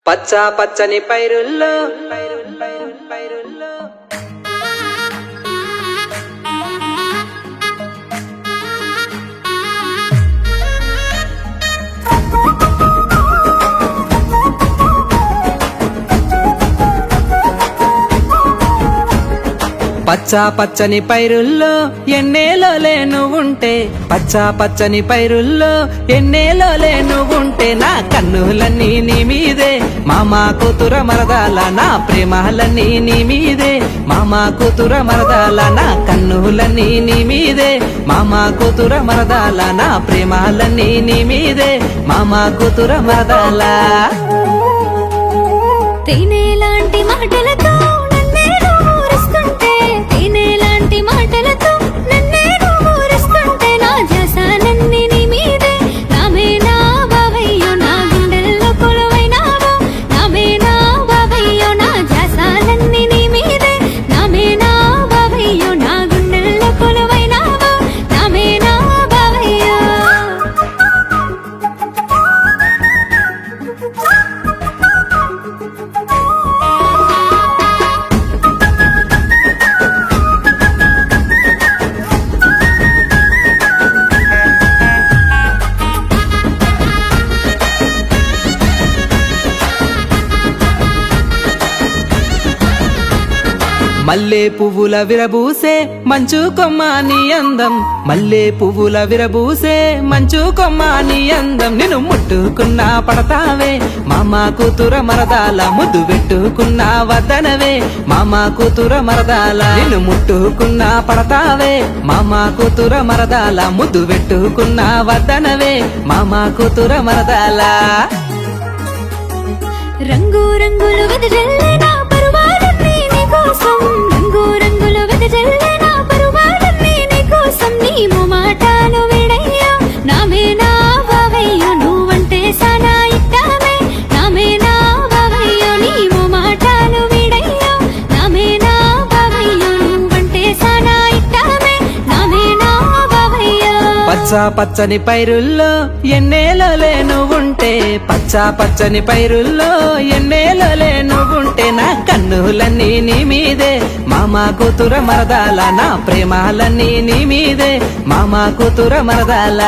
పచ్చా పచ్చని పైరుల్లో పచ్చా పచ్చని పైరుల్లో ఎన్నేలోలే నువ్వుంటే పచ్చా పచ్చని పైరుల్లో ఎన్నేలోలే నువ్వుంటే నా కన్నులన్నీ నీ మీదే మామా కూతుర మరదాల నా ప్రేమలన్నీ నీ మీదే మామా కూతుర మరదాల నా కన్నులన్నీ నీ మీదే మామా కూతుర మరదాల నా ప్రేమలన్నీ నీ మీదే మామా కూతుర మరదాల తేనెలాంటి మాటలతో మల్లె పువ్వుల విరబూసే మంచు కొమ్మాని అందం మల్లె పువ్వుల విరబూసే మంచు కొమ్మాని అందం నిన్ను ముట్టుకున్నా పడతావే మామా కూతుర మరదాల ముద్దు పెట్టుకున్నా వద్దనవే మామా కూతుర మరదాల నిన్ను ముట్టుకున్నా పడతావే మామా కూతుర మరదాల ముద్దు పెట్టుకున్నా వద్దనవే మామా కూతుర మరదాల రంగు రంగులు వెదజల్లే నా పరువాలన్నీ నీ కోసం రంగు రంగులు వెదజల్లే నా పరువాలన్నీ నీ కోసం నీ మాటలు విడయ్యో నామే నా బావయ్యో నువ్వంటే సానా ఇట్టమే నామే నా బావయ్యో నీ మాటలు విడయ్యో నామే నా బావయ్యో నువ్వంటే సానా ఇట్టమే నామే నా బావయ్యో పచ్చా పచ్చని పైరుల్లో ఎన్నేలోలే నువ్వుంటే పచ్చా పచ్చని పైరుల్లో ఎన్నేలోలే నువ్వుంటే నా కన్నులన్నీ నీ మీదే మామా కూతుర మరదాల నా ప్రేమలన్నీ నీ మీదే మామా కూతుర మరదాల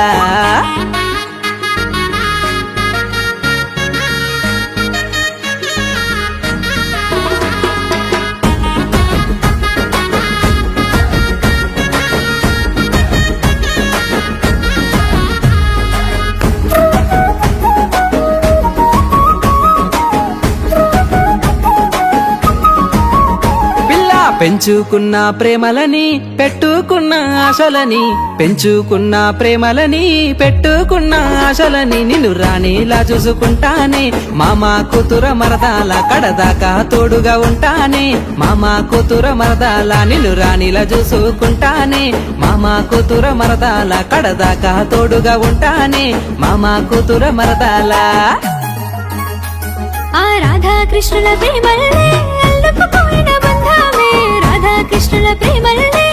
పెంచుకున్న ప్రేమలని పెట్టుకున్న ఆశలని పెంచుకున్న ప్రేమలని పెట్టుకున్న ఆశలని నిన్ను రాణిలా చూసుకుంటానే మామా కూతుర మరదాల కడదాకా తోడుగా ఉంటానే మామా కూతుర మరదాల నిన్ను రాణిలా చూసుకుంటానే మామా కూతుర మరదాల కడదాకా తోడుగా ఉంటానే మామా కూతుర మరదాల ఆ రాధాకృష్ణుల ప్రేమల్లే అల్లుకుపోయిన బంధమే రాధాకృష్ణుల ప్రేమల్లే